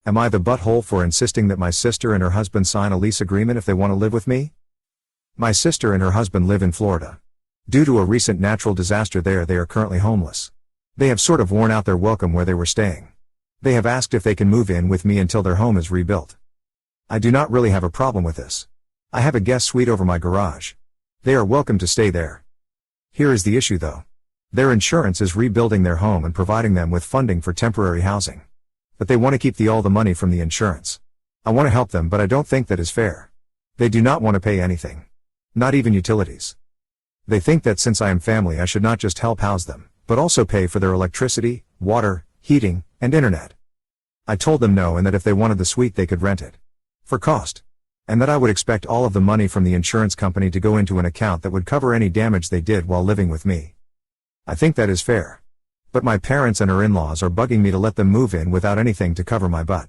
Am I the butthole for insisting that my sister and her husband sign a lease agreement if they want to live with me? My sister and her husband live in Florida. Due to a recent natural disaster there, they are currently homeless. They have sort of worn out their welcome where they were staying. They have asked if they can move in with me until their home is rebuilt. I do not really have a problem with this. I have a guest suite over my garage. They are welcome to stay there. Here is the issue though. Their insurance is rebuilding their home and providing them with funding for temporary housing. But they want to keep all the money from the insurance. I want to help them, but I don't think that is fair. They do not want to pay anything. Not even utilities. They think that since I am family I should not just help house them, but also pay for their electricity, water, heating, and internet. I told them no, and that if they wanted the suite they could rent it. For cost. And that I would expect all of the money from the insurance company to go into an account that would cover any damage they did while living with me. I think that is fair. But my parents and her in-laws are bugging me to let them move in without anything to cover my butt.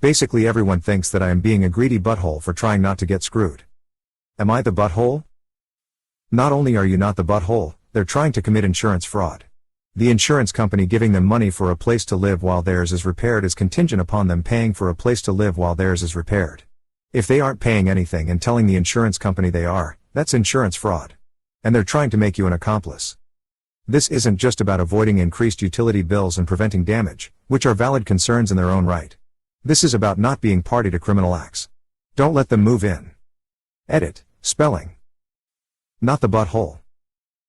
Basically everyone thinks that I am being a greedy butthole for trying not to get screwed. Am I the butthole? Not only are you not the butthole, they're trying to commit insurance fraud. The insurance company giving them money for a place to live while theirs is repaired is contingent upon them paying for a place to live while theirs is repaired. If they aren't paying anything and telling the insurance company they are, that's insurance fraud. And they're trying to make you an accomplice. This isn't just about avoiding increased utility bills and preventing damage, which are valid concerns in their own right. This is about not being party to criminal acts. Don't let them move in. Edit, spelling. Not the butthole.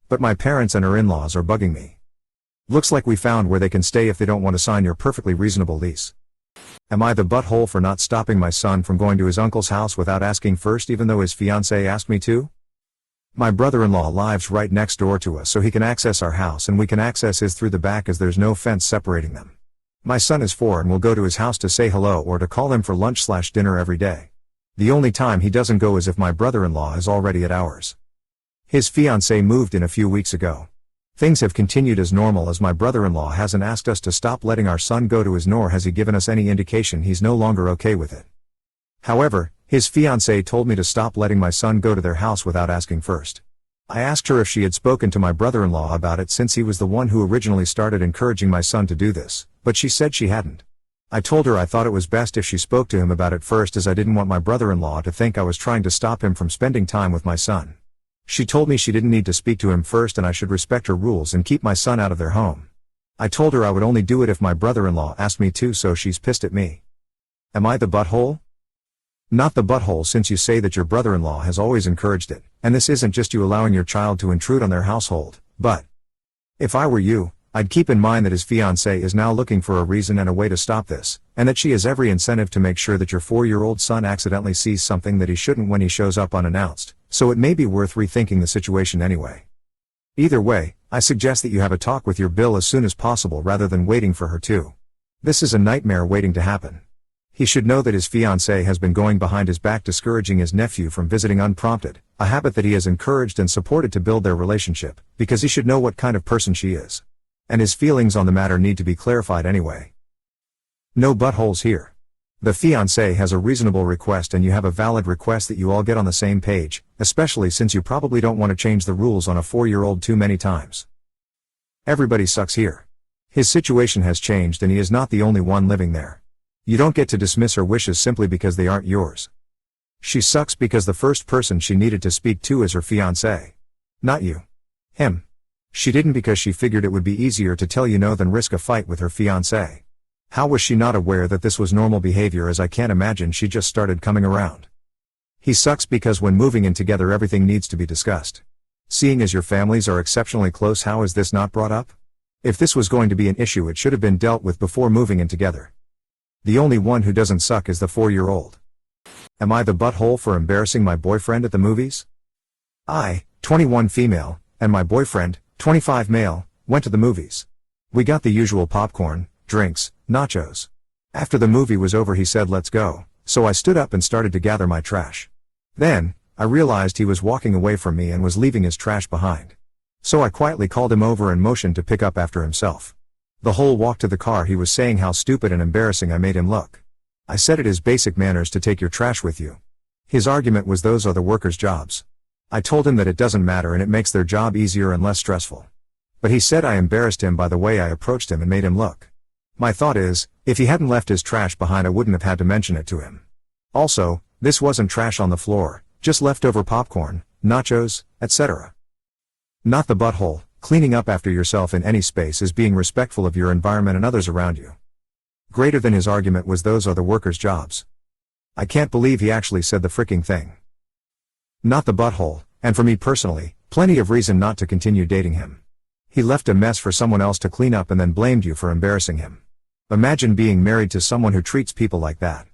But my parents and her in-laws are bugging me. Looks like we found where they can stay if they don't want to sign your perfectly reasonable lease. Am I the butthole for not stopping my son from going to his uncle's house without asking first, even though his fiancée asked me to? My brother-in-law lives right next door to us, so he can access our house and we can access his through the back as there's no fence separating them. My son is 4 and will go to his house to say hello or to call him for lunch/dinner every day. The only time he doesn't go is if my brother-in-law is already at ours. His fiancée moved in a few weeks ago. Things have continued as normal as my brother-in-law hasn't asked us to stop letting our son go to his, nor has he given us any indication he's no longer okay with it. However, his fiancée told me to stop letting my son go to their house without asking first. I asked her if she had spoken to my brother-in-law about it since he was the one who originally started encouraging my son to do this, but she said she hadn't. I told her I thought it was best if she spoke to him about it first, as I didn't want my brother-in-law to think I was trying to stop him from spending time with my son. She told me she didn't need to speak to him first and I should respect her rules and keep my son out of their home. I told her I would only do it if my brother-in-law asked me to, so she's pissed at me. Am I the butthole? Not the butthole, since you say that your brother-in-law has always encouraged it, and this isn't just you allowing your child to intrude on their household, but if I were you, I'd keep in mind that his fiancée is now looking for a reason and a way to stop this, and that she has every incentive to make sure that your 4-year-old son accidentally sees something that he shouldn't when he shows up unannounced, so it may be worth rethinking the situation anyway. Either way, I suggest that you have a talk with your Bill as soon as possible rather than waiting for her to. This is a nightmare waiting to happen. He should know that his fiancée has been going behind his back discouraging his nephew from visiting unprompted, a habit that he has encouraged and supported to build their relationship, because he should know what kind of person she is. And his feelings on the matter need to be clarified anyway. No buttholes here. The fiancé has a reasonable request and you have a valid request that you all get on the same page, especially since you probably don't want to change the rules on a 4-year-old too many times. Everybody sucks here. His situation has changed and he is not the only one living there. You don't get to dismiss her wishes simply because they aren't yours. She sucks because the first person she needed to speak to is her fiancé. Not you. Him. She didn't because she figured it would be easier to tell you no than risk a fight with her fiancé. How was she not aware that this was normal behavior, as I can't imagine she just started coming around. He sucks because when moving in together everything needs to be discussed. Seeing as your families are exceptionally close, how is this not brought up? If this was going to be an issue it should have been dealt with before moving in together. The only one who doesn't suck is the 4-year-old. Am I the butthole for embarrassing my boyfriend at the movies? I, 21 female, and my boyfriend, 25 male, went to the movies. We got the usual popcorn, drinks, nachos. After the movie was over he said let's go, so I stood up and started to gather my trash. Then, I realized he was walking away from me and was leaving his trash behind. So I quietly called him over and motioned to pick up after himself. The whole walk to the car he was saying how stupid and embarrassing I made him look. I said it is basic manners to take your trash with you. His argument was those are the workers' jobs. I told him that it doesn't matter and it makes their job easier and less stressful. But he said I embarrassed him by the way I approached him and made him look. My thought is, if he hadn't left his trash behind I wouldn't have had to mention it to him. Also, this wasn't trash on the floor, just leftover popcorn, nachos, etc. Not the butthole. Cleaning up after yourself in any space is being respectful of your environment and others around you. Greater than his argument was those are the workers' jobs. I can't believe he actually said the fricking thing. Not the butthole, and for me personally, plenty of reason not to continue dating him. He left a mess for someone else to clean up and then blamed you for embarrassing him. Imagine being married to someone who treats people like that.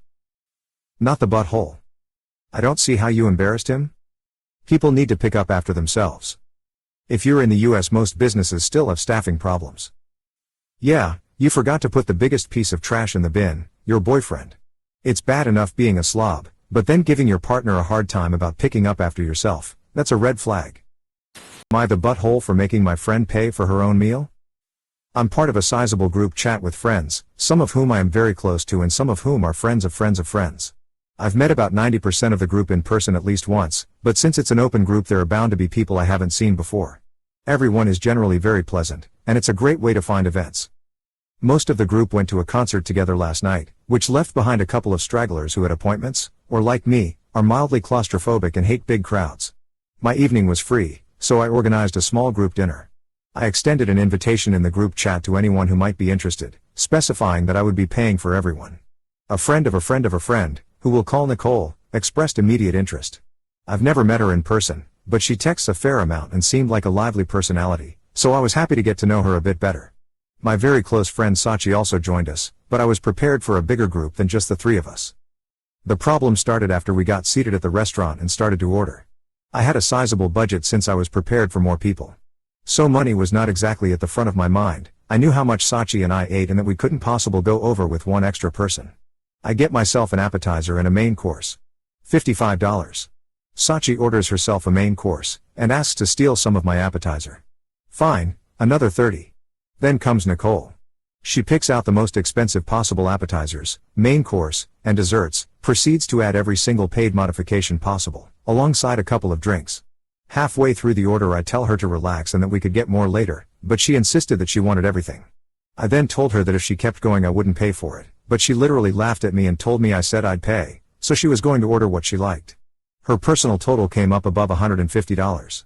Not the butthole. I don't see how you embarrassed him. People need to pick up after themselves. If you're in the US, most businesses still have staffing problems. Yeah, you forgot to put the biggest piece of trash in the bin, your boyfriend. It's bad enough being a slob, but then giving your partner a hard time about picking up after yourself, that's a red flag. Am I the butthole for making my friend pay for her own meal? I'm part of a sizable group chat with friends, some of whom I am very close to and some of whom are friends of friends of friends. I've met about 90% of the group in person at least once, but since it's an open group there are bound to be people I haven't seen before. Everyone is generally very pleasant, and it's a great way to find events. Most of the group went to a concert together last night, which left behind a couple of stragglers who had appointments, or like me, are mildly claustrophobic and hate big crowds. My evening was free, so I organized a small group dinner. I extended an invitation in the group chat to anyone who might be interested, specifying that I would be paying for everyone. A friend of a friend of a friend, who we'll call Nicole, expressed immediate interest. I've never met her in person, but she texts a fair amount and seemed like a lively personality, so I was happy to get to know her a bit better. My very close friend Sachi also joined us, but I was prepared for a bigger group than just the three of us. The problem started after we got seated at the restaurant and started to order. I had a sizable budget since I was prepared for more people. So money was not exactly at the front of my mind. I knew how much Sachi and I ate and that we couldn't possibly go over with one extra person. I get myself an appetizer and a main course. $55. Sachi orders herself a main course, and asks to steal some of my appetizer. Fine, another $30. Then comes Nicole. She picks out the most expensive possible appetizers, main course, and desserts, proceeds to add every single paid modification possible, alongside a couple of drinks. Halfway through the order I tell her to relax and that we could get more later, but she insisted that she wanted everything. I then told her that if she kept going I wouldn't pay for it, but she literally laughed at me and told me I said I'd pay, so she was going to order what she liked. Her personal total came up above $150.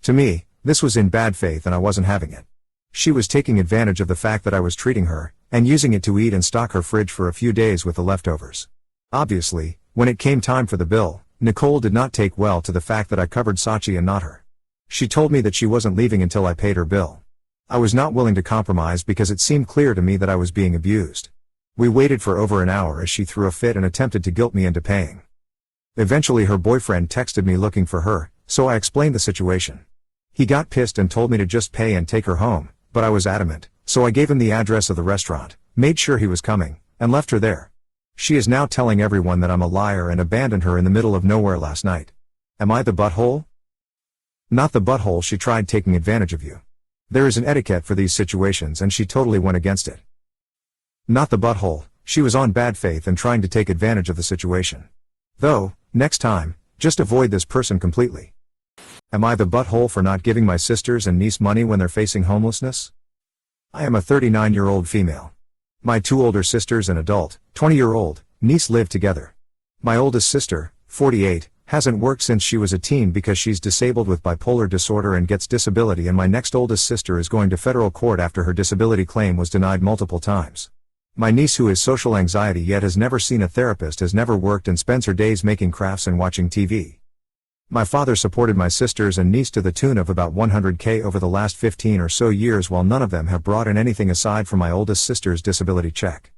To me, this was in bad faith and I wasn't having it. She was taking advantage of the fact that I was treating her, and using it to eat and stock her fridge for a few days with the leftovers. Obviously, when it came time for the bill, Nicole did not take well to the fact that I covered Sachi and not her. She told me that she wasn't leaving until I paid her bill. I was not willing to compromise because it seemed clear to me that I was being abused. We waited for over an hour as she threw a fit and attempted to guilt me into paying. Eventually her boyfriend texted me looking for her, so I explained the situation. He got pissed and told me to just pay and take her home, but I was adamant, so I gave him the address of the restaurant, made sure he was coming, and left her there. She is now telling everyone that I'm a liar and abandoned her in the middle of nowhere last night. Am I the butthole? Not the butthole. She tried taking advantage of you. There is an etiquette for these situations and she totally went against it. Not the butthole. She was on bad faith and trying to take advantage of the situation. Though, next time, just avoid this person completely. Am I the butthole for not giving my sisters and niece money when they're facing homelessness? I am a 39-year-old female. My two older sisters and adult, 20-year-old, niece live together. My oldest sister, 48, hasn't worked since she was a teen because she's disabled with bipolar disorder and gets disability, and my next oldest sister is going to federal court after her disability claim was denied multiple times. My niece, who has social anxiety yet has never seen a therapist, has never worked and spends her days making crafts and watching TV. My father supported my sisters and niece to the tune of about $100K over the last 15 or so years, while none of them have brought in anything aside from my oldest sister's disability check.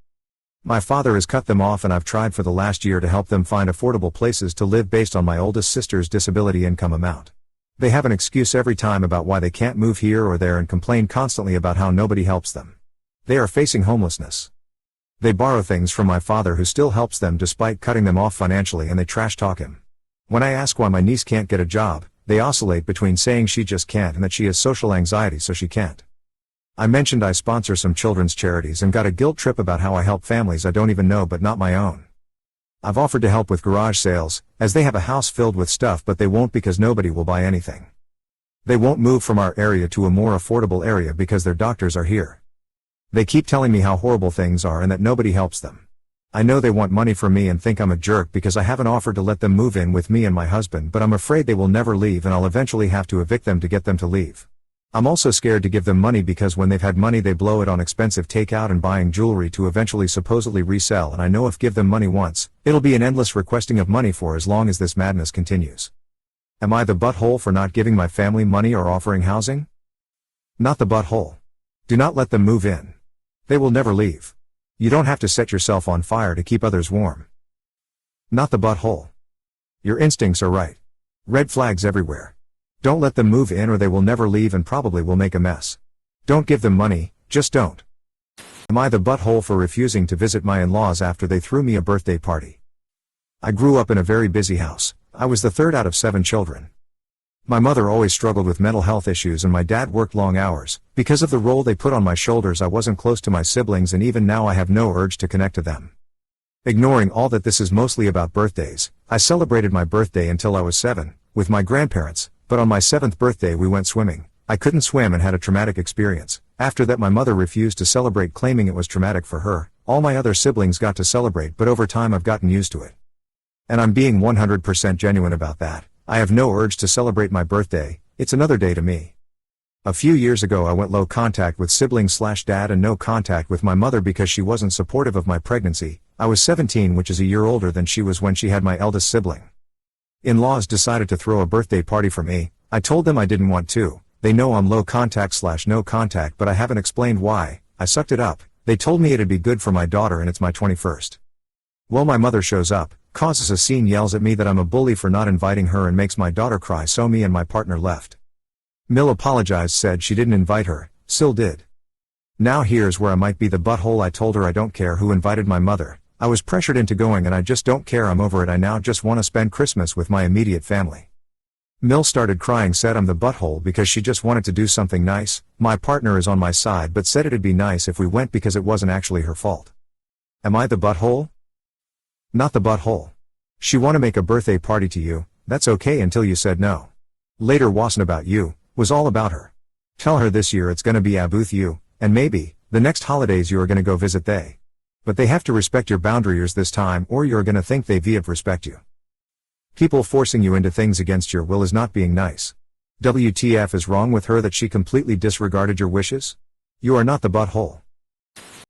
My father has cut them off, and I've tried for the last year to help them find affordable places to live based on my oldest sister's disability income amount. They have an excuse every time about why they can't move here or there and complain constantly about how nobody helps them. They are facing homelessness. They borrow things from my father, who still helps them despite cutting them off financially, and they trash talk him. When I ask why my niece can't get a job, they oscillate between saying she just can't and that she has social anxiety so she can't. I mentioned I sponsor some children's charities and got a guilt trip about how I help families I don't even know but not my own. I've offered to help with garage sales, as they have a house filled with stuff, but they won't because nobody will buy anything. They won't move from our area to a more affordable area because their doctors are here. They keep telling me how horrible things are and that nobody helps them. I know they want money from me and think I'm a jerk because I haven't offered to let them move in with me and my husband, but I'm afraid they will never leave and I'll eventually have to evict them to get them to leave. I'm also scared to give them money because when they've had money they blow it on expensive takeout and buying jewelry to eventually supposedly resell, and I know if give them money once, it'll be an endless requesting of money for as long as this madness continues. Am I the butthole for not giving my family money or offering housing? Not the butthole. Do not let them move in. They will never leave. You don't have to set yourself on fire to keep others warm. Not the butthole. Your instincts are right. Red flags everywhere. Don't let them move in or they will never leave and probably will make a mess. Don't give them money, just don't. Am I the butthole for refusing to visit my in-laws after they threw me a birthday party? I grew up in a very busy house. I was the third out of 7 children. My mother always struggled with mental health issues and my dad worked long hours. Because of the role they put on my shoulders, I wasn't close to my siblings, and even now I have no urge to connect to them. Ignoring all that, this is mostly about birthdays. I celebrated my birthday until I was 7, with my grandparents, but on my 7th birthday we went swimming. I couldn't swim and had a traumatic experience. After that my mother refused to celebrate, claiming it was traumatic for her. All my other siblings got to celebrate, but over time I've gotten used to it. And I'm being 100% genuine about that. I have no urge to celebrate my birthday, it's another day to me. A few years ago I went low contact with siblings/dad and no contact with my mother because she wasn't supportive of my pregnancy. I was 17, which is a year older than she was when she had my eldest sibling. In-laws decided to throw a birthday party for me. I told them I didn't want to. They know I'm low contact/no contact, but I haven't explained why. I sucked it up. They told me it'd be good for my daughter and it's my 21st. Well, my mother shows up, causes a scene, yells at me that I'm a bully for not inviting her and makes my daughter cry, so me and my partner left. Mill apologized, said she didn't invite her, Sil did. Now here's where I might be the butthole. I told her I don't care who invited my mother. I was pressured into going and I just don't care. I'm over it. I now just want to spend Christmas with my immediate family. Mill started crying, said I'm the butthole because she just wanted to do something nice. My partner is on my side but said it'd be nice if we went because it wasn't actually her fault. Am I the butthole? Not the butthole. She want to make a birthday party to you, that's okay until you said no. Later wasn't about you, was all about her. Tell her this year it's gonna be about you, and maybe, the next holidays you are gonna go visit they. But they have to respect your boundaries this time or you're gonna think they won't respect you. People forcing you into things against your will is not being nice. WTF is wrong with her that she completely disregarded your wishes? You are not the butthole.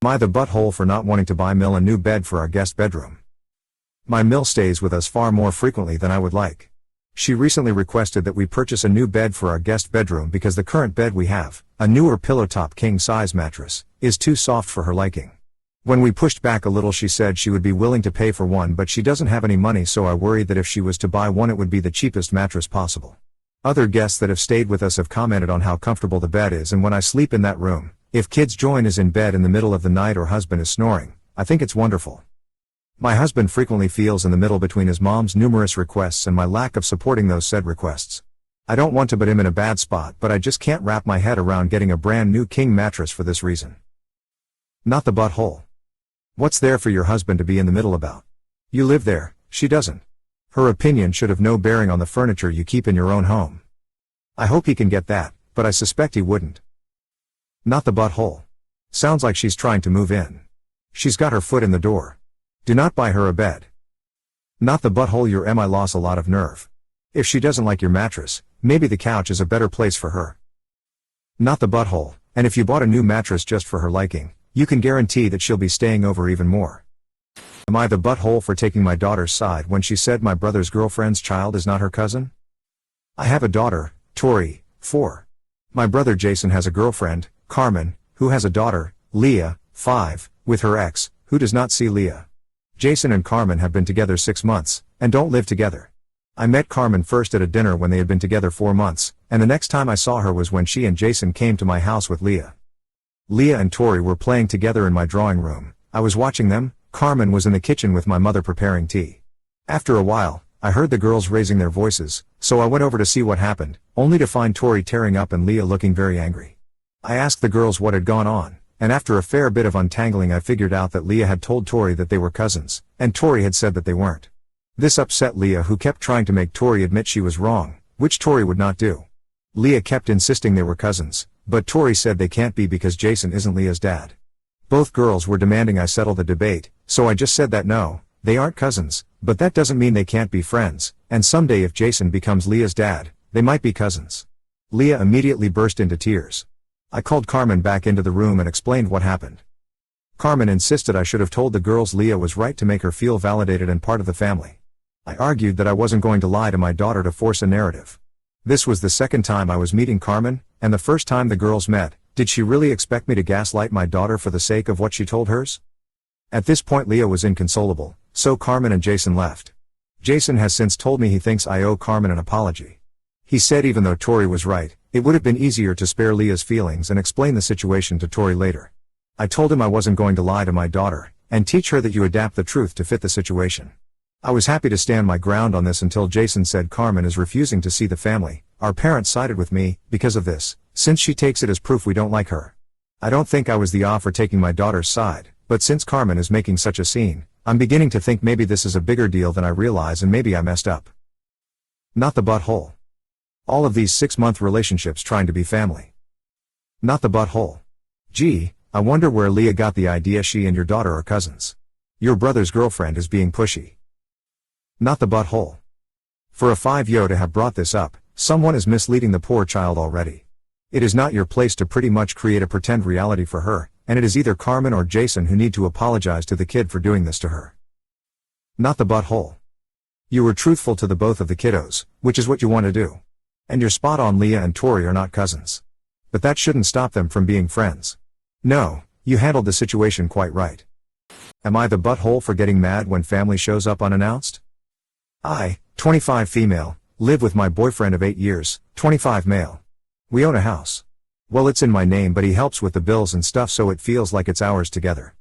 Am I the butthole for not wanting to buy Mill a new bed for our guest bedroom? My Mill stays with us far more frequently than I would like. She recently requested that we purchase a new bed for our guest bedroom because the current bed we have, a newer pillow top king-size mattress, is too soft for her liking. When we pushed back a little, she said she would be willing to pay for one, but she doesn't have any money, so I worried that if she was to buy one it would be the cheapest mattress possible. Other guests that have stayed with us have commented on how comfortable the bed is, and when I sleep in that room, if kids join is in bed in the middle of the night or husband is snoring, I think it's wonderful. My husband frequently feels in the middle between his mom's numerous requests and my lack of supporting those said requests. I don't want to put him in a bad spot, but I just can't wrap my head around getting a brand new king mattress for this reason. Not the butthole. What's there for your husband to be in the middle about? You live there, she doesn't. Her opinion should have no bearing on the furniture you keep in your own home. I hope he can get that, but I suspect he wouldn't. Not the butthole. Sounds like she's trying to move in. She's got her foot in the door. Do not buy her a bed. Not the butthole. Your MI lost a lot of nerve. If she doesn't like your mattress, maybe the couch is a better place for her. Not the butthole, and if you bought a new mattress just for her liking, you can guarantee that she'll be staying over even more. Am I the butthole for taking my daughter's side when she said my brother's girlfriend's child is not her cousin? I have a daughter, Tori, 4. My brother Jason has a girlfriend, Carmen, who has a daughter, Leah, 5, with her ex, who does not see Leah. Jason and Carmen have been together 6 months, and don't live together. I met Carmen first at a dinner when they had been together 4 months, and the next time I saw her was when she and Jason came to my house with Leah. Leah and Tori were playing together in my drawing room. I was watching them. Carmen was in the kitchen with my mother preparing tea. After a while, I heard the girls raising their voices, so I went over to see what happened, only to find Tori tearing up and Leah looking very angry. I asked the girls what had gone on, and after a fair bit of untangling I figured out that Leah had told Tori that they were cousins, and Tori had said that they weren't. This upset Leah, who kept trying to make Tori admit she was wrong, which Tori would not do. Leah kept insisting they were cousins, but Tori said they can't be because Jason isn't Leah's dad. Both girls were demanding I settle the debate, so I just said that no, they aren't cousins, but that doesn't mean they can't be friends, and someday if Jason becomes Leah's dad, they might be cousins. Leah immediately burst into tears. I called Carmen back into the room and explained what happened. Carmen insisted I should have told the girls Leah was right to make her feel validated and part of the family. I argued that I wasn't going to lie to my daughter to force a narrative. This was the second time I was meeting Carmen, and the first time the girls met. Did she really expect me to gaslight my daughter for the sake of what she told hers? At this point Leah was inconsolable, so Carmen and Jason left. Jason has since told me he thinks I owe Carmen an apology. He said even though Tori was right, it would have been easier to spare Leah's feelings and explain the situation to Tori later. I told him I wasn't going to lie to my daughter, and teach her that you adapt the truth to fit the situation. I was happy to stand my ground on this until Jason said Carmen is refusing to see the family. Our parents sided with me, because of this, since she takes it as proof we don't like her. I don't think I was the off for taking my daughter's side, but since Carmen is making such a scene, I'm beginning to think maybe this is a bigger deal than I realize and maybe I messed up. Not the butthole. All of these 6-month relationships trying to be family. Not the butthole. Gee, I wonder where Leah got the idea she and your daughter are cousins. Your brother's girlfriend is being pushy. Not the butthole. For a 5-yo to have brought this up, someone is misleading the poor child already. It is not your place to pretty much create a pretend reality for her, and it is either Carmen or Jason who need to apologize to the kid for doing this to her. Not the butthole. You were truthful to the both of the kiddos, which is what you want to do. And you're spot on, Leah and Tori are not cousins. But that shouldn't stop them from being friends. No, you handled the situation quite right. Am I the butthole for getting mad when family shows up unannounced? I, 25 female, live with my boyfriend of 8 years, 25 male. We own a house. Well, it's in my name, but he helps with the bills and stuff, so it feels like it's ours together.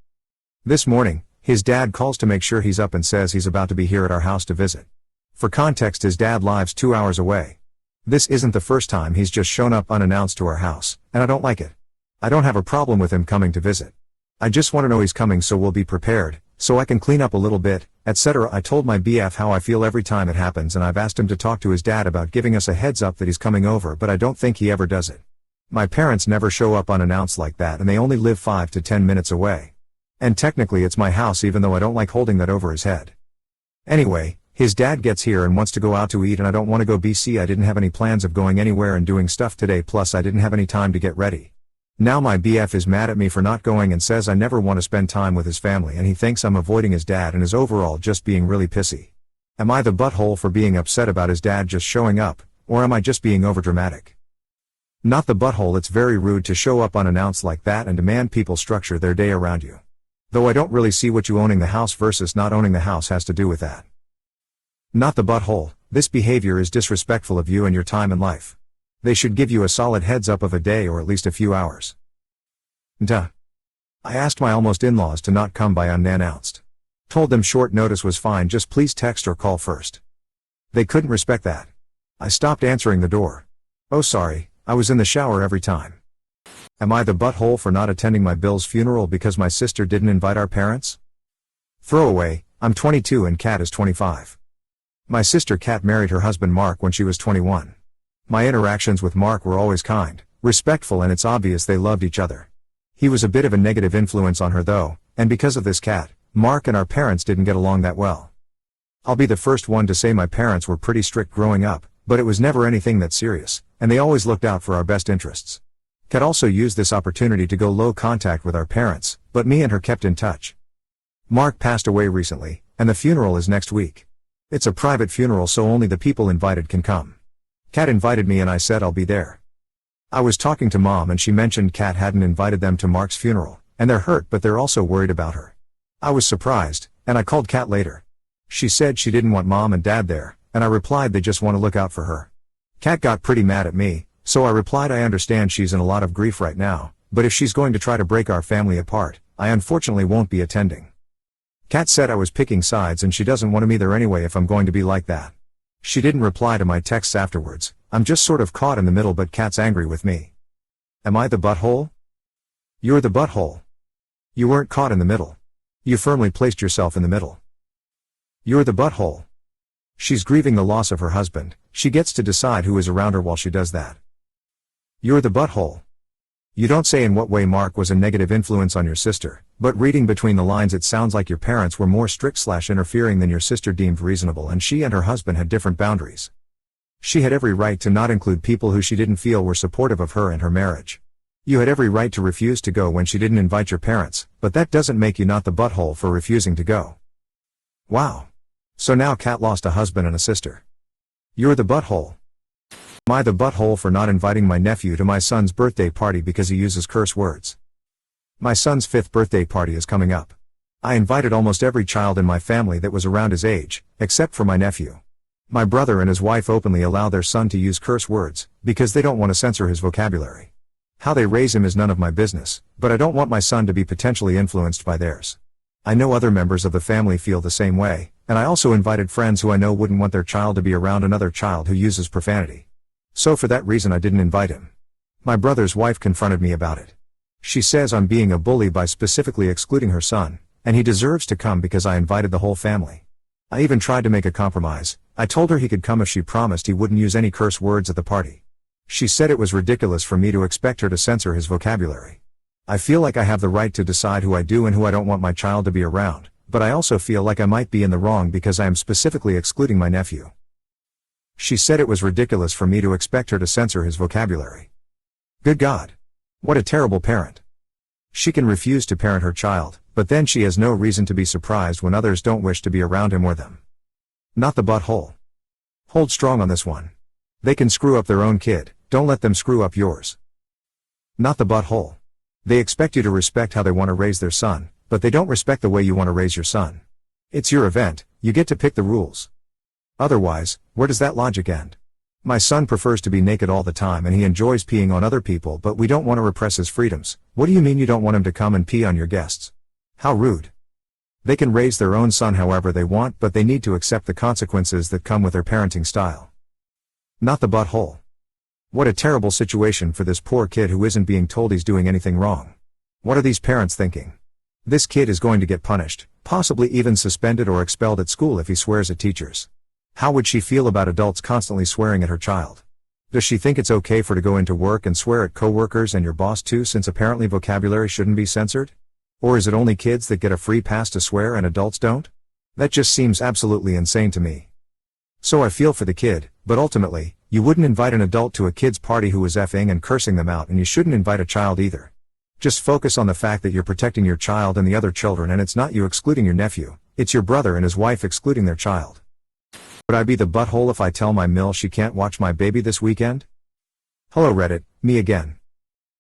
This morning, his dad calls to make sure he's up and says he's about to be here at our house to visit. For context, his dad lives 2 hours away. This isn't the first time he's just shown up unannounced to our house, and I don't like it. I don't have a problem with him coming to visit. I just want to know he's coming so we'll be prepared, so I can clean up a little bit, etc. I told my BF how I feel every time it happens, and I've asked him to talk to his dad about giving us a heads up that he's coming over, but I don't think he ever does it. My parents never show up unannounced like that, and they only live 5 to 10 minutes away. And technically it's my house, even though I don't like holding that over his head. Anyway, his dad gets here and wants to go out to eat, and I don't want to go. I didn't have any plans of going anywhere and doing stuff today, plus I didn't have any time to get ready. Now my BF is mad at me for not going and says I never want to spend time with his family, and he thinks I'm avoiding his dad and is overall just being really pissy. Am I the butthole for being upset about his dad just showing up, or am I just being overdramatic? Not the butthole. It's very rude to show up unannounced like that and demand people structure their day around you. Though I don't really see what you owning the house versus not owning the house has to do with that. Not the butthole. This behavior is disrespectful of you and your time in life. They should give you a solid heads up of a day or at least a few hours. Duh. I asked my almost in-laws to not come by unannounced. Told them short notice was fine, just please text or call first. They couldn't respect that. I stopped answering the door. Oh sorry, I was in the shower every time. Am I the butthole for not attending my Bill's funeral because my sister didn't invite our parents? Throwaway, I'm 22 and Kat is 25. My sister Kat married her husband Mark when she was 21. My interactions with Mark were always kind, respectful, and it's obvious they loved each other. He was a bit of a negative influence on her though, and because of this, Kat, Mark and our parents didn't get along that well. I'll be the first one to say my parents were pretty strict growing up, but it was never anything that serious, and they always looked out for our best interests. Kat also used this opportunity to go low contact with our parents, but me and her kept in touch. Mark passed away recently, and the funeral is next week. It's a private funeral, so only the people invited can come. Kat invited me and I said I'll be there. I was talking to Mom and she mentioned Kat hadn't invited them to Mark's funeral, and they're hurt but they're also worried about her. I was surprised, and I called Kat later. She said she didn't want Mom and Dad there, and I replied they just want to look out for her. Kat got pretty mad at me, so I replied I understand she's in a lot of grief right now, but if she's going to try to break our family apart, I unfortunately won't be attending. Kat said I was picking sides and she doesn't want me there anyway if I'm going to be like that. She didn't reply to my texts afterwards. I'm just sort of caught in the middle, but Kat's angry with me. Am I the butthole? You're the butthole. You weren't caught in the middle. You firmly placed yourself in the middle. You're the butthole. She's grieving the loss of her husband. She gets to decide who is around her while she does that. You're the butthole. You don't say in what way Mark was a negative influence on your sister, but reading between the lines it sounds like your parents were more strict/interfering than your sister deemed reasonable, and she and her husband had different boundaries. She had every right to not include people who she didn't feel were supportive of her and her marriage. You had every right to refuse to go when she didn't invite your parents, but that doesn't make you not the butthole for refusing to go. Wow. So now Kat lost a husband and a sister. You're the butthole. Am I the butthole for not inviting my nephew to my son's birthday party because he uses curse words? My son's 5th birthday party is coming up. I invited almost every child in my family that was around his age, except for my nephew. My brother and his wife openly allow their son to use curse words, because they don't want to censor his vocabulary. How they raise him is none of my business, but I don't want my son to be potentially influenced by theirs. I know other members of the family feel the same way, and I also invited friends who I know wouldn't want their child to be around another child who uses profanity. So for that reason I didn't invite him. My brother's wife confronted me about it. She says I'm being a bully by specifically excluding her son, and he deserves to come because I invited the whole family. I even tried to make a compromise. I told her he could come if she promised he wouldn't use any curse words at the party. She said it was ridiculous for me to expect her to censor his vocabulary. I feel like I have the right to decide who I do and who I don't want my child to be around, but I also feel like I might be in the wrong because I am specifically excluding my nephew. She said it was ridiculous for me to expect her to censor his vocabulary. Good God. What a terrible parent. She can refuse to parent her child, but then she has no reason to be surprised when others don't wish to be around him or them. Not the butthole. Hold strong on this one. They can screw up their own kid, don't let them screw up yours. Not the butthole. They expect you to respect how they want to raise their son, but they don't respect the way you want to raise your son. It's your event, you get to pick the rules. Otherwise, where does that logic end? My son prefers to be naked all the time and he enjoys peeing on other people, but we don't want to repress his freedoms. What do you mean you don't want him to come and pee on your guests? How rude. They can raise their own son however they want, but they need to accept the consequences that come with their parenting style. Not the butthole. What a terrible situation for this poor kid who isn't being told he's doing anything wrong. What are these parents thinking? This kid is going to get punished, possibly even suspended or expelled at school if he swears at teachers. How would she feel about adults constantly swearing at her child? Does she think it's okay for her to go into work and swear at coworkers and your boss too, since apparently vocabulary shouldn't be censored? Or is it only kids that get a free pass to swear and adults don't? That just seems absolutely insane to me. So I feel for the kid, but ultimately, you wouldn't invite an adult to a kid's party who is effing and cursing them out, and you shouldn't invite a child either. Just focus on the fact that you're protecting your child and the other children, and it's not you excluding your nephew, it's your brother and his wife excluding their child. Would I be the butthole if I tell my mill she can't watch my baby this weekend? Hello Reddit, me again.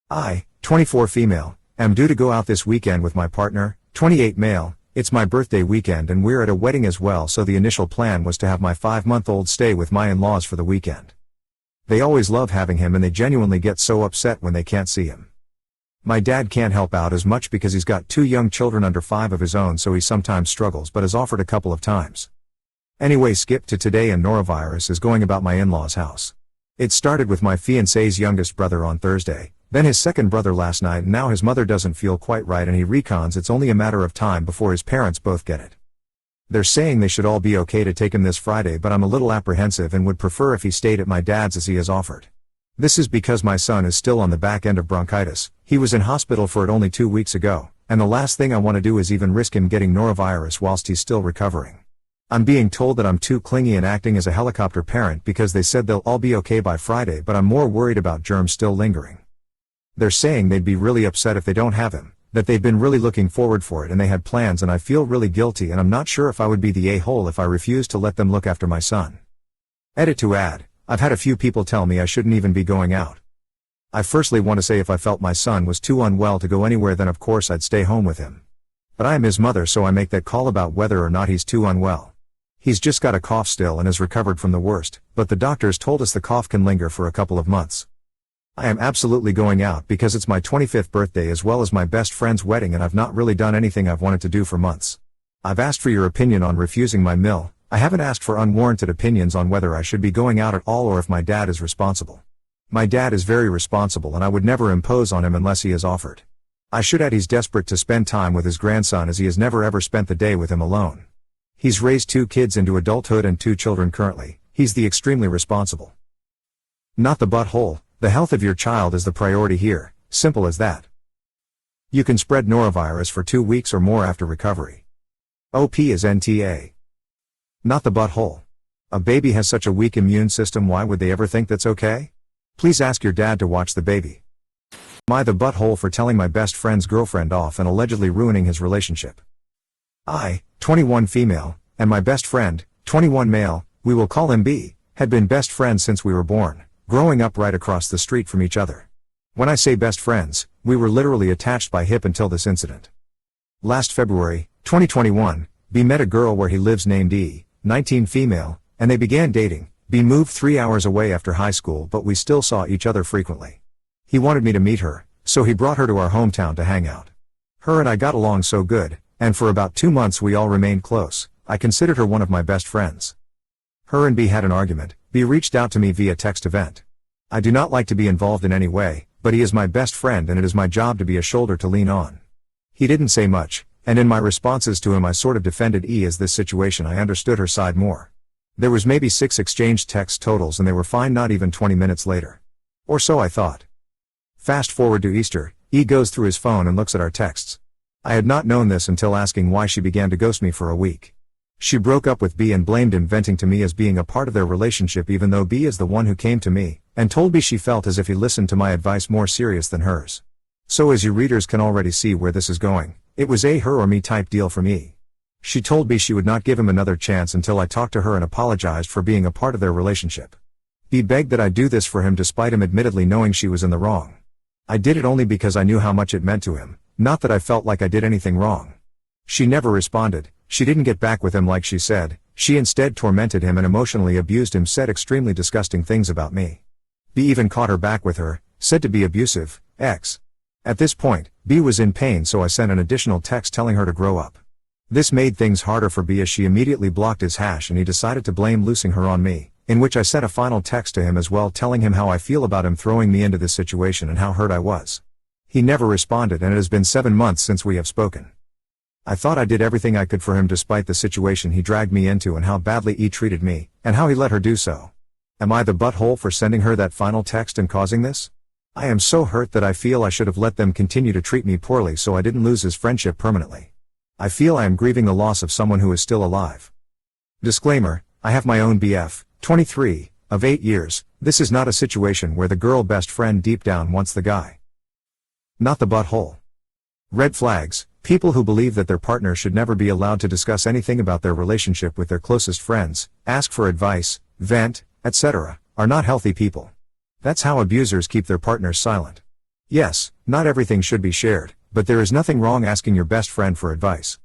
I, 24 female, am due to go out this weekend with my partner, 28 male. It's my birthday weekend and we're at a wedding as well, so the initial plan was to have my 5-month-old stay with my in-laws for the weekend. They always love having him and they genuinely get so upset when they can't see him. My dad can't help out as much because he's got 2 young children under 5 of his own, so he sometimes struggles but has offered a couple of times. Anyway, skip to today and norovirus is going about my in-laws' house. It started with my fiancé's youngest brother on Thursday, then his second brother last night, and now his mother doesn't feel quite right and he recons it's only a matter of time before his parents both get it. They're saying they should all be okay to take him this Friday, but I'm a little apprehensive and would prefer if he stayed at my dad's as he has offered. This is because my son is still on the back end of bronchitis. He was in hospital for it only 2 weeks ago, and the last thing I want to do is even risk him getting norovirus whilst he's still recovering. I'm being told that I'm too clingy and acting as a helicopter parent because they said they'll all be okay by Friday, but I'm more worried about germs still lingering. They're saying they'd be really upset if they don't have him, that they've been really looking forward for it and they had plans, and I feel really guilty and I'm not sure if I would be the a-hole if I refused to let them look after my son. Edit to add, I've had a few people tell me I shouldn't even be going out. I firstly want to say if I felt my son was too unwell to go anywhere, then of course I'd stay home with him. But I am his mother, so I make that call about whether or not he's too unwell. He's just got a cough still and has recovered from the worst, but the doctors told us the cough can linger for a couple of months. I am absolutely going out because it's my 25th birthday as well as my best friend's wedding, and I've not really done anything I've wanted to do for months. I've asked for your opinion on refusing my mill. I haven't asked for unwarranted opinions on whether I should be going out at all or if my dad is responsible. My dad is very responsible and I would never impose on him unless he is offered. I should add he's desperate to spend time with his grandson as he has never ever spent the day with him alone. He's raised 2 kids into adulthood and 2 children currently. He's the extremely responsible. Not the butthole. The health of your child is the priority here, simple as that. You can spread norovirus for 2 weeks or more after recovery. OP is NTA. Not the butthole. A baby has such a weak immune system, why would they ever think that's okay? Please ask your dad to watch the baby. Am I the butthole for telling my best friend's girlfriend off and allegedly ruining his relationship? I, 21 female, and my best friend, 21 male, we will call him B, had been best friends since we were born, growing up right across the street from each other. When I say best friends, we were literally attached by hip until this incident. Last February, 2021, B met a girl where he lives named E, 19 female, and they began dating. B moved 3 hours away after high school, but we still saw each other frequently. He wanted me to meet her, so he brought her to our hometown to hang out. Her and I got along so good, and for about 2 months we all remained close. I considered her one of my best friends. Her and B had an argument. B reached out to me via text event. I do not like to be involved in any way, but he is my best friend and it is my job to be a shoulder to lean on. He didn't say much, and in my responses to him I sort of defended E as this situation I understood her side more. There was maybe 6 exchanged text totals and they were fine not even 20 minutes later. Or so I thought. Fast forward to Easter, E goes through his phone and looks at our texts. I had not known this until asking why she began to ghost me for a week. She broke up with B and blamed him, venting to me as being a part of their relationship even though B is the one who came to me, and told me she felt as if he listened to my advice more serious than hers. So as you readers can already see where this is going, it was a her or me type deal from E. She told B she would not give him another chance until I talked to her and apologized for being a part of their relationship. B begged that I do this for him despite him admittedly knowing she was in the wrong. I did it only because I knew how much it meant to him, not that I felt like I did anything wrong. She never responded. She didn't get back with him like she said. She instead tormented him and emotionally abused him, said extremely disgusting things about me. B even caught her back with her, said to be abusive, X. At this point, B was in pain, so I sent an additional text telling her to grow up. This made things harder for B as she immediately blocked his hash and he decided to blame losing her on me, in which I sent a final text to him as well telling him how I feel about him throwing me into this situation and how hurt I was. He never responded and it has been 7 months since we have spoken. I thought I did everything I could for him despite the situation he dragged me into and how badly E treated me, and how he let her do so. Am I the butthole for sending her that final text and causing this? I am so hurt that I feel I should have let them continue to treat me poorly so I didn't lose his friendship permanently. I feel I am grieving the loss of someone who is still alive. Disclaimer, I have my own BF, 23, of 8 years, this is not a situation where the girl best friend deep down wants the guy. Not the butthole. Red flags. People who believe that their partner should never be allowed to discuss anything about their relationship with their closest friends, ask for advice, vent, etc., are not healthy people. That's how abusers keep their partners silent. Yes, not everything should be shared, but there is nothing wrong asking your best friend for advice.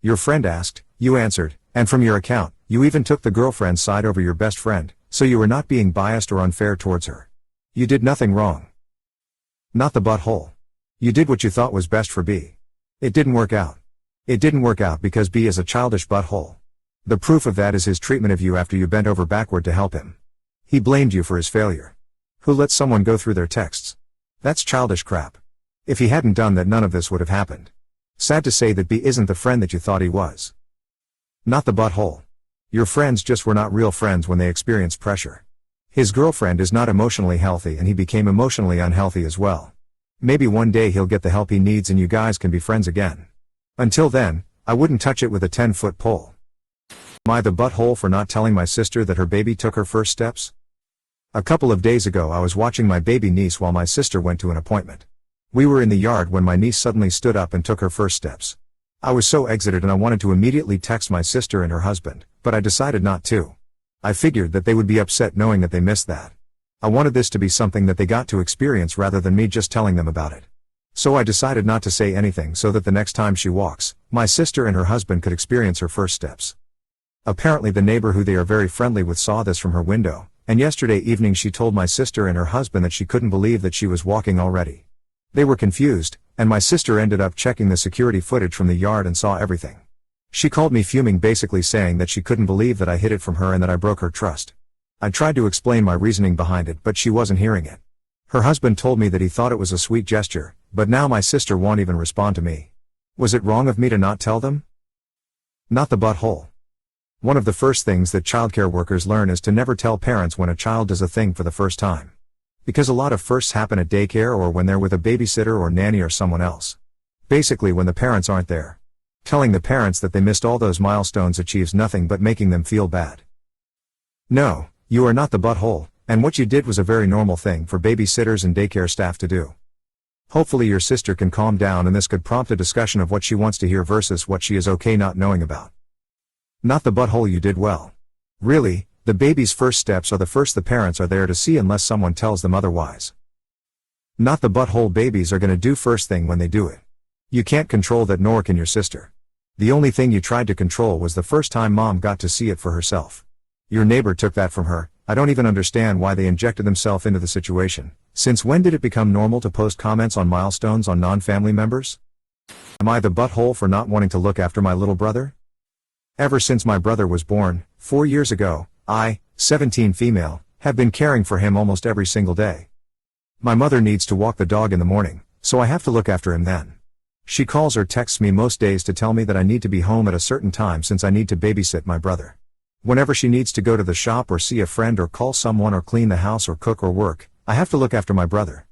Your friend asked, you answered, and from your account, you even took the girlfriend's side over your best friend, so you were not being biased or unfair towards her. You did nothing wrong. Not the butthole. You did what you thought was best for B. It didn't work out. It didn't work out because B is a childish butthole. The proof of that is his treatment of you after you bent over backward to help him. He blamed you for his failure. Who lets someone go through their texts? That's childish crap. If he hadn't done that, none of this would have happened. Sad to say that B isn't the friend that you thought he was. Not the butthole. Your friends just were not real friends when they experienced pressure. His girlfriend is not emotionally healthy and he became emotionally unhealthy as well. Maybe one day he'll get the help he needs and you guys can be friends again. Until then, I wouldn't touch it with a 10-foot pole. Am I the butthole for not telling my sister that her baby took her first steps? A couple of days ago I was watching my baby niece while my sister went to an appointment. We were in the yard when my niece suddenly stood up and took her first steps. I was so exited and I wanted to immediately text my sister and her husband, but I decided not to. I figured that they would be upset knowing that they missed that. I wanted this to be something that they got to experience rather than me just telling them about it. So I decided not to say anything so that the next time she walks, my sister and her husband could experience her first steps. Apparently the neighbor who they are very friendly with saw this from her window, and yesterday evening she told my sister and her husband that she couldn't believe that she was walking already. They were confused, and my sister ended up checking the security footage from the yard and saw everything. She called me fuming, basically saying that she couldn't believe that I hid it from her and that I broke her trust. I tried to explain my reasoning behind it, but she wasn't hearing it. Her husband told me that he thought it was a sweet gesture, but now my sister won't even respond to me. Was it wrong of me to not tell them? Not the butthole. One of the first things that childcare workers learn is to never tell parents when a child does a thing for the first time. Because a lot of firsts happen at daycare or when they're with a babysitter or nanny or someone else. Basically when the parents aren't there. Telling the parents that they missed all those milestones achieves nothing but making them feel bad. No, you are not the butthole, and what you did was a very normal thing for babysitters and daycare staff to do. Hopefully your sister can calm down and this could prompt a discussion of what she wants to hear versus what she is okay not knowing about. Not the butthole, you did well. Really, the baby's first steps are the first the parents are there to see unless someone tells them otherwise. Not the butthole, babies are gonna do first thing when they do it. You can't control that, nor can your sister. The only thing you tried to control was the first time mom got to see it for herself. Your neighbor took that from her. I don't even understand why they injected themselves into the situation. Since when did it become normal to post comments on milestones on non-family members? Am I the butthole for not wanting to look after my little brother? Ever since my brother was born, 4 years ago, I, 17 female, have been caring for him almost every single day. My mother needs to walk the dog in the morning, so I have to look after him then. She calls or texts me most days to tell me that I need to be home at a certain time since I need to babysit my brother. Whenever she needs to go to the shop or see a friend or call someone or clean the house or cook or work, I have to look after my brother.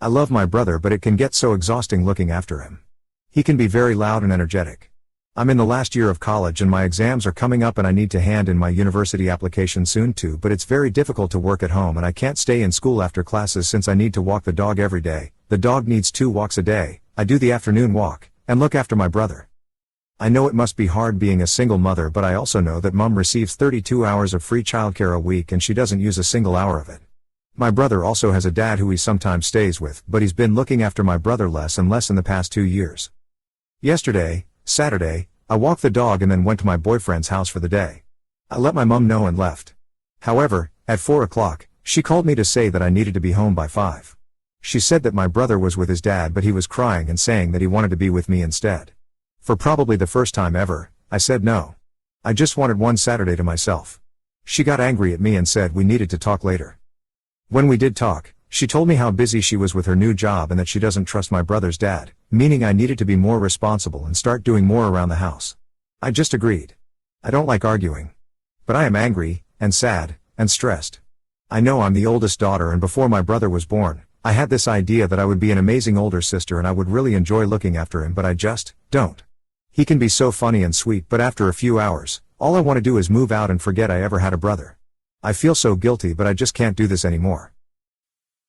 I love my brother, but it can get so exhausting looking after him. He can be very loud and energetic. I'm in the last year of college and my exams are coming up and I need to hand in my university application soon too, but it's very difficult to work at home and I can't stay in school after classes since I need to walk the dog every day. The dog needs 2 walks a day. I do the afternoon walk, and look after my brother. I know it must be hard being a single mother, but I also know that mom receives 32 hours of free childcare a week and she doesn't use a single hour of it. My brother also has a dad who he sometimes stays with, but he's been looking after my brother less and less in the past 2 years. Yesterday, Saturday, I walked the dog and then went to my boyfriend's house for the day. I let my mom know and left. However, at 4 o'clock, she called me to say that I needed to be home by 5. She said that my brother was with his dad but he was crying and saying that he wanted to be with me instead. For probably the first time ever, I said no. I just wanted one Saturday to myself. She got angry at me and said we needed to talk later. When we did talk, she told me how busy she was with her new job and that she doesn't trust my brother's dad, meaning I needed to be more responsible and start doing more around the house. I just agreed. I don't like arguing. But I am angry, and sad, and stressed. I know I'm the oldest daughter and before my brother was born, I had this idea that I would be an amazing older sister and I would really enjoy looking after him, but I just don't. He can be so funny and sweet, but after a few hours, all I want to do is move out and forget I ever had a brother. I feel so guilty, but I just can't do this anymore.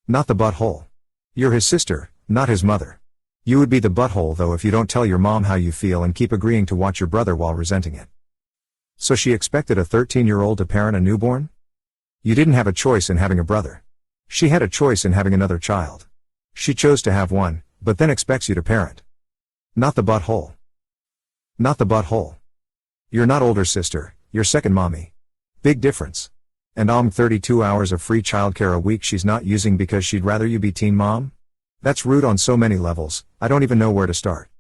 Not the butthole. You're his sister, not his mother. You would be the butthole though if you don't tell your mom how you feel and keep agreeing to watch your brother while resenting it. So she expected a 13-year-old to parent a newborn? You didn't have a choice in having a brother. She had a choice in having another child. She chose to have one, but then expects you to parent. Not the butthole. Not the butthole. You're not older sister, you're second mommy. Big difference. And 32 hours of free childcare a week she's not using because she'd rather you be teen mom? That's rude on so many levels, I don't even know where to start.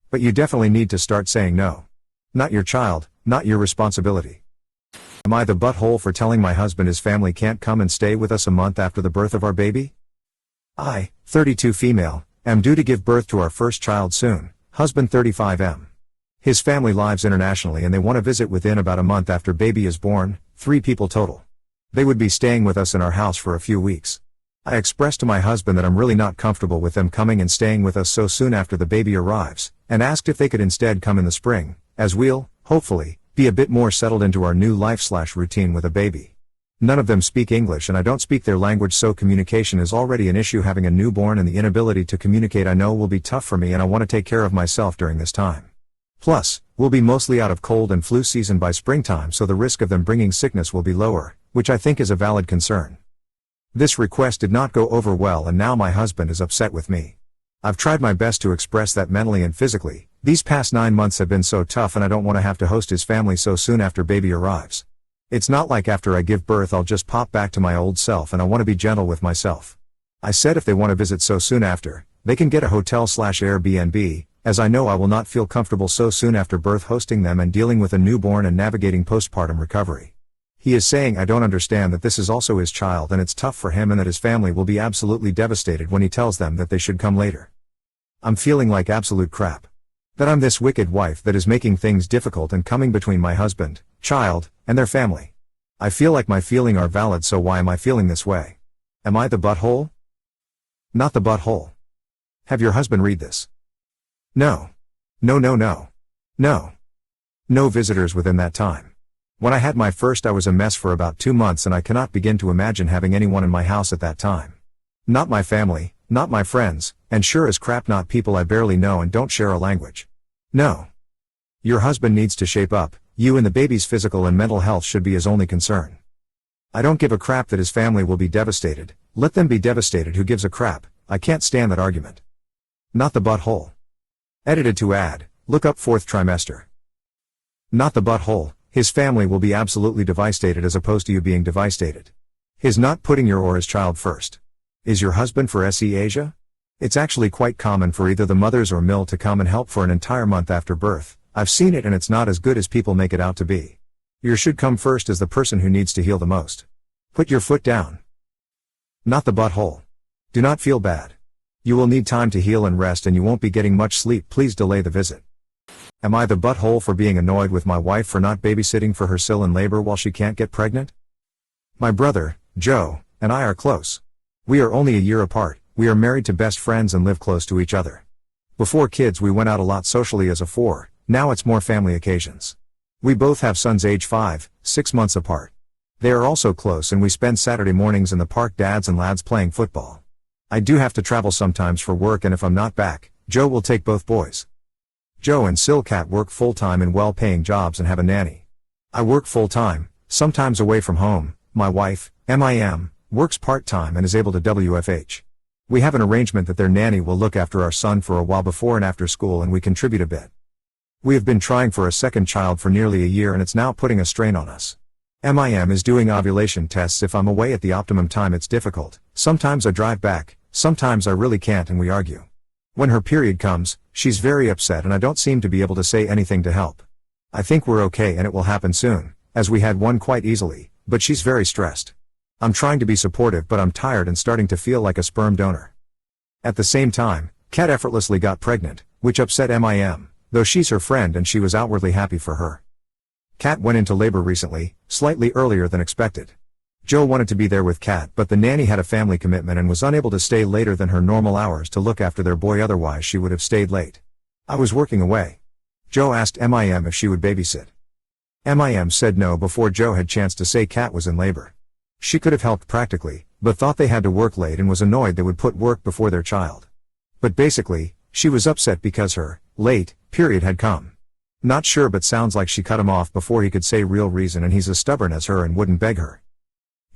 But you definitely need to start saying no. Not your child, not your responsibility. Am I the butthole for telling my husband his family can't come and stay with us a month after the birth of our baby? I, 32 female, am due to give birth to our first child soon, husband 35M. His family lives internationally and they want to visit within about a month after baby is born, 3 people total. They would be staying with us in our house for a few weeks. I expressed to my husband that I'm really not comfortable with them coming and staying with us so soon after the baby arrives, and asked if they could instead come in the spring, as we'll, hopefully, be a bit more settled into our new life/routine with a baby. None of them speak English and I don't speak their language, so communication is already an issue. Having a newborn and the inability to communicate I know will be tough for me, and I want to take care of myself during this time. Plus, we'll be mostly out of cold and flu season by springtime, so the risk of them bringing sickness will be lower, which I think is a valid concern. This request did not go over well and now my husband is upset with me. I've tried my best to express that mentally and physically. These past 9 months have been so tough and I don't want to have to host his family so soon after baby arrives. It's not like after I give birth I'll just pop back to my old self, and I want to be gentle with myself. I said if they want to visit so soon after, they can get a hotel/Airbnb, as I know I will not feel comfortable so soon after birth hosting them and dealing with a newborn and navigating postpartum recovery. He is saying I don't understand that this is also his child and it's tough for him, and that his family will be absolutely devastated when he tells them that they should come later. I'm feeling like absolute crap. That I'm this wicked wife that is making things difficult and coming between my husband, child, and their family. I feel like my feelings are valid, so why am I feeling this way? Am I the butthole? Not the butthole. Have your husband read this. No. No, no, no. No. No visitors within that time. When I had my first, I was a mess for about 2 months, and I cannot begin to imagine having anyone in my house at that time. Not my family, not my friends, and sure as crap not people I barely know and don't share a language. No. Your husband needs to shape up. You and the baby's physical and mental health should be his only concern. I don't give a crap that his family will be devastated. Let them be devastated. Who gives a crap? I can't stand that argument. Not the butthole. Edited to add, look up 4th trimester. Not the butthole. His family will be absolutely devastated as opposed to you being devastated. His not putting your or his child first. Is your husband for SE Asia? It's actually quite common for either the mothers or mill to come and help for an entire month after birth. I've seen it, and it's not as good as people make it out to be. You should come first as the person who needs to heal the most. Put your foot down. Not the butthole. Do not feel bad. You will need time to heal and rest, and you won't be getting much sleep. Please delay the visit. Am I the butthole for being annoyed with my wife for not babysitting for her still in labor while she can't get pregnant? My brother, Joe, and I are close. We are only a year apart. We are married to best friends and live close to each other. Before kids we went out a lot socially as a 4, now it's more family occasions. We both have sons age 5, 6 months apart. They are also close, and we spend Saturday mornings in the park, dads and lads playing football. I do have to travel sometimes for work, and if I'm not back, Joe will take both boys. Joe and Silcat work full-time in well-paying jobs and have a nanny. I work full-time, sometimes away from home. My wife, MIM, works part-time and is able to WFH. We have an arrangement that their nanny will look after our son for a while before and after school, and we contribute a bit. We have been trying for a second child for nearly a year, and it's now putting a strain on us. MIM is doing ovulation tests. If I'm away at the optimum time, it's difficult. Sometimes I drive back, sometimes I really can't, and we argue. When her period comes, she's very upset, and I don't seem to be able to say anything to help. I think we're okay and it will happen soon, as we had one quite easily, but she's very stressed. I'm trying to be supportive, but I'm tired and starting to feel like a sperm donor. At the same time, Kat effortlessly got pregnant, which upset MIM, though she's her friend and she was outwardly happy for her. Kat went into labor recently, slightly earlier than expected. Joe wanted to be there with Kat, but the nanny had a family commitment and was unable to stay later than her normal hours to look after their boy, otherwise she would have stayed late. I was working away. Joe asked MIM if she would babysit. MIM said no before Joe had chance to say Kat was in labor. She could have helped practically, but thought they had to work late and was annoyed they would put work before their child. But basically, she was upset because her late period had come. Not sure, but sounds like she cut him off before he could say real reason, and he's as stubborn as her and wouldn't beg her.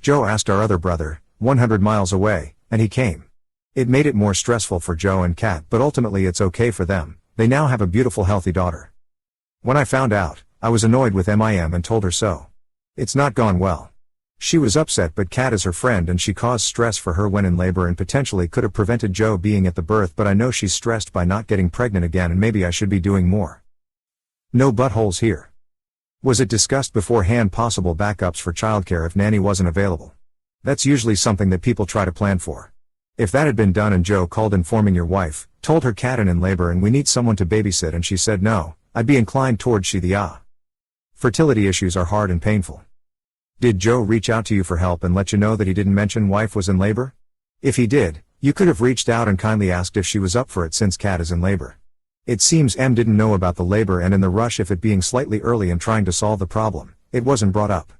Joe asked our other brother, 100 miles away, and he came. It made it more stressful for Joe and Kat, but ultimately it's okay for them. They now have a beautiful, healthy daughter. When I found out, I was annoyed with MIM and told her so. It's not gone well. She was upset, but Kat is her friend and she caused stress for her when in labor and potentially could have prevented Joe being at the birth, but I know she's stressed by not getting pregnant again, and maybe I should be doing more. No buttholes here. Was it discussed beforehand possible backups for childcare if nanny wasn't available? That's usually something that people try to plan for. If that had been done and Joe called informing your wife, told her Kat in labor and we need someone to babysit, and she said no, I'd be inclined towards she the ah. Fertility issues are hard and painful. Did Joe reach out to you for help and let you know that he didn't mention wife was in labor? If he did, you could have reached out and kindly asked if she was up for it since Kat is in labor. It seems M didn't know about the labor, and in the rush of it being slightly early and trying to solve the problem, it wasn't brought up.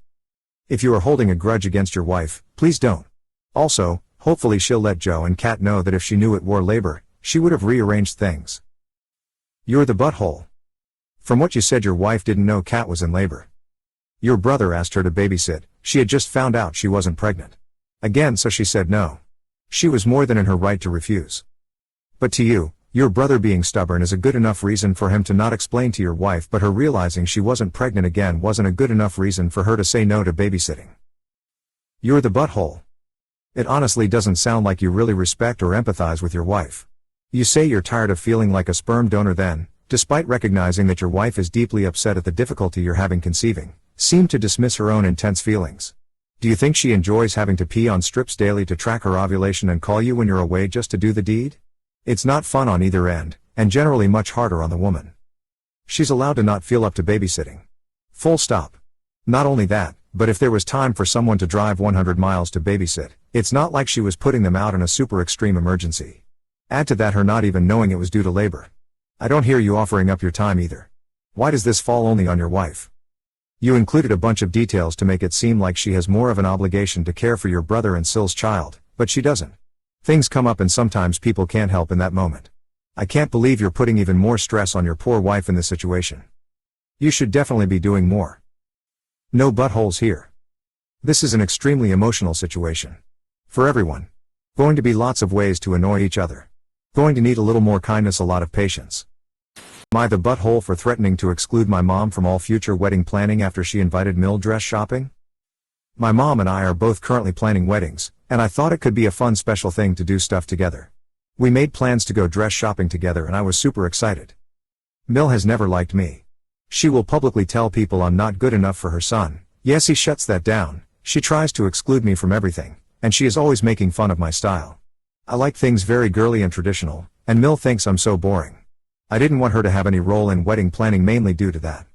If you are holding a grudge against your wife, please don't. Also, hopefully she'll let Joe and Kat know that if she knew it were labor, she would have rearranged things. You're the butthole. From what you said, your wife didn't know Kat was in labor. Your brother asked her to babysit. She had just found out she wasn't pregnant. Again, so she said no. She was more than in her right to refuse. But to you, your brother being stubborn is a good enough reason for him to not explain to your wife, but her realizing she wasn't pregnant again wasn't a good enough reason for her to say no to babysitting. You're the butthole. It honestly doesn't sound like you really respect or empathize with your wife. You say you're tired of feeling like a sperm donor, then, despite recognizing that your wife is deeply upset at the difficulty you're having conceiving, seem to dismiss her own intense feelings. Do you think she enjoys having to pee on strips daily to track her ovulation and call you when you're away just to do the deed? It's not fun on either end, and generally much harder on the woman. She's allowed to not feel up to babysitting. Full stop. Not only that, but if there was time for someone to drive 100 miles to babysit, It's not like she was putting them out in a super extreme emergency. Add to that her not even knowing it was due to labor. I don't hear you offering up your time either. Why does this fall only on your wife? You included a bunch of details to make it seem like she has more of an obligation to care for your brother and Syl's child, but she doesn't. Things come up and sometimes people can't help in that moment. I can't believe you're putting even more stress on your poor wife in this situation. You should definitely be doing more. No buttholes here. This is an extremely emotional situation. For everyone. Going to be lots of ways to annoy each other. Going to need a little more kindness, a lot of patience. Am I the butthole for threatening to exclude my mom from all future wedding planning after she invited Mill dress shopping? My mom and I are both currently planning weddings, and I thought it could be a fun special thing to do stuff together. We made plans to go dress shopping together and I was super excited. Mill has never liked me. She will publicly tell people I'm not good enough for her son. Yes, he shuts that down. She tries to exclude me from everything, and she is always making fun of my style. I like things very girly and traditional, and Mill thinks I'm so boring. I didn't want her to have any role in wedding planning mainly due to that.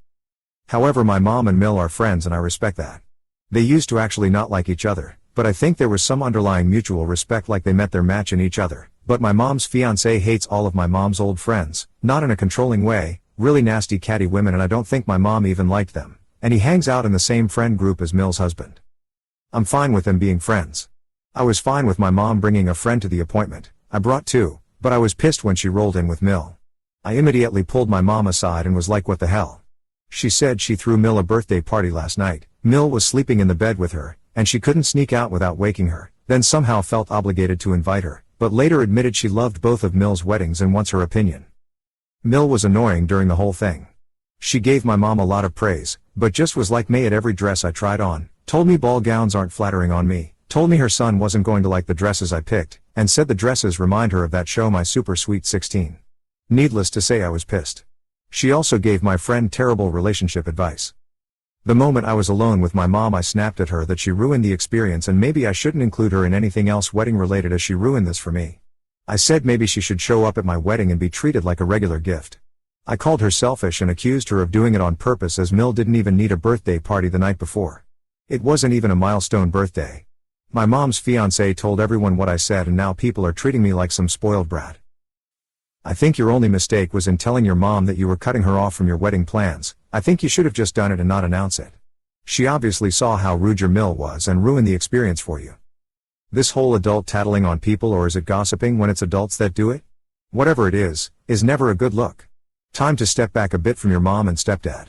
However, my mom and Mill are friends and I respect that. They used to actually not like each other, but I think there was some underlying mutual respect, like they met their match in each other. But my mom's fiancé hates all of my mom's old friends, not in a controlling way, really nasty catty women, and I don't think my mom even liked them, and he hangs out in the same friend group as Mill's husband. I'm fine with them being friends. I was fine with my mom bringing a friend to the appointment. I brought two, but I was pissed when she rolled in with Mill. I immediately pulled my mom aside and was like, what the hell? She said she threw Mill a birthday party last night. Mill was sleeping in the bed with her, and she couldn't sneak out without waking her, then somehow felt obligated to invite her, but later admitted she loved both of Mill's weddings and wants her opinion. Mill was annoying during the whole thing. She gave my mom a lot of praise, but just was like me at every dress I tried on, told me ball gowns aren't flattering on me, told me her son wasn't going to like the dresses I picked, and said the dresses remind her of that show My Super Sweet 16. Needless to say, I was pissed. She also gave my friend terrible relationship advice. The moment I was alone with my mom, I snapped at her that she ruined the experience and maybe I shouldn't include her in anything else wedding related, as she ruined this for me. I said maybe she should show up at my wedding and be treated like a regular gift. I called her selfish and accused her of doing it on purpose, as Mill didn't even need a birthday party the night before. It wasn't even a milestone birthday. My mom's fiancé told everyone what I said, and now people are treating me like some spoiled brat. I think your only mistake was in telling your mom that you were cutting her off from your wedding plans. I think you should have just done it and not announce it. She obviously saw how rude your Mill was and ruined the experience for you. This whole adult tattling on people, or is it gossiping when it's adults that do it? Whatever it is never a good look. Time to step back a bit from your mom and stepdad.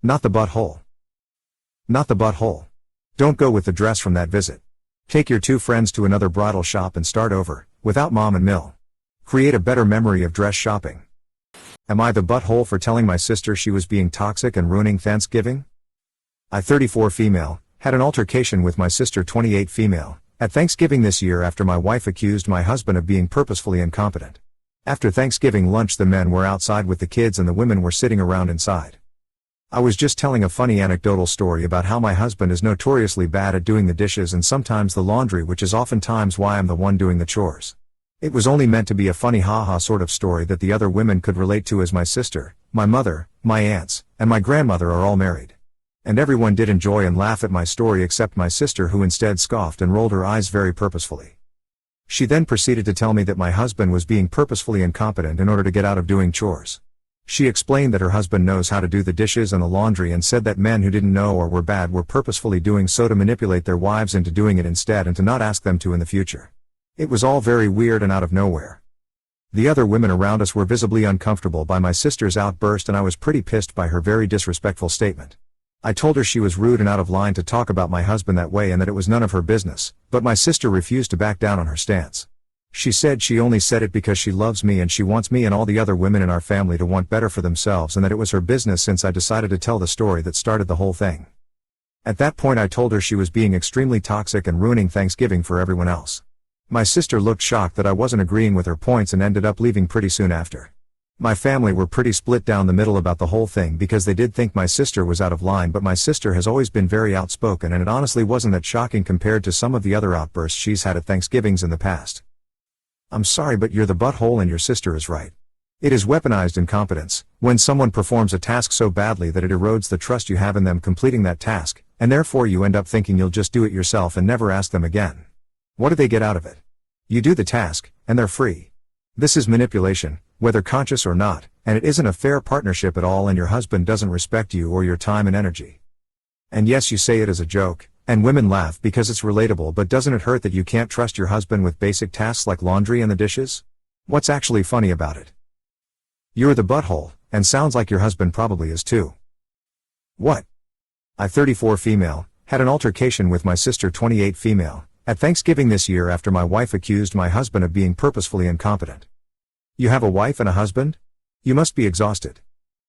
Not the butthole. Not the butthole. Don't go with the dress from that visit. Take your two friends to another bridal shop and start over, without mom and Mill. Create a better memory of dress shopping. Am I the butthole for telling my sister she was being toxic and ruining Thanksgiving? I, 34 female, had an altercation with my sister, 28 female, at Thanksgiving this year after my wife accused my husband of being purposefully incompetent. After Thanksgiving lunch, the men were outside with the kids and the women were sitting around inside. I was just telling a funny anecdotal story about how my husband is notoriously bad at doing the dishes and sometimes the laundry, which is oftentimes why I'm the one doing the chores. It was only meant to be a funny haha sort of story that the other women could relate to, as my sister, my mother, my aunts, and my grandmother are all married. And everyone did enjoy and laugh at my story except my sister, who instead scoffed and rolled her eyes very purposefully. She then proceeded to tell me that my husband was being purposefully incompetent in order to get out of doing chores. She explained that her husband knows how to do the dishes and the laundry, and said that men who didn't know or were bad were purposefully doing so to manipulate their wives into doing it instead and to not ask them to in the future. It was all very weird and out of nowhere. The other women around us were visibly uncomfortable by my sister's outburst, and I was pretty pissed by her very disrespectful statement. I told her she was rude and out of line to talk about my husband that way and that it was none of her business, but my sister refused to back down on her stance. She said she only said it because she loves me and she wants me and all the other women in our family to want better for themselves, and that it was her business since I decided to tell the story that started the whole thing. At that point I told her she was being extremely toxic and ruining Thanksgiving for everyone else. My sister looked shocked that I wasn't agreeing with her points and ended up leaving pretty soon after. My family were pretty split down the middle about the whole thing because they did think my sister was out of line, but my sister has always been very outspoken and it honestly wasn't that shocking compared to some of the other outbursts she's had at Thanksgivings in the past. I'm sorry, but you're the butthole and your sister is right. It is weaponized incompetence, when someone performs a task so badly that it erodes the trust you have in them completing that task, and therefore you end up thinking you'll just do it yourself and never ask them again. What do they get out of it? You do the task, and they're free. This is manipulation, whether conscious or not, and it isn't a fair partnership at all, and your husband doesn't respect you or your time and energy. And yes, you say it as a joke, and women laugh because it's relatable, but doesn't it hurt that you can't trust your husband with basic tasks like laundry and the dishes? What's actually funny about it? You're the butthole, and sounds like your husband probably is too. What? I, 34 female, had an altercation with my sister, 28 female, at Thanksgiving this year after my wife accused my husband of being purposefully incompetent. You have a wife and a husband? You must be exhausted.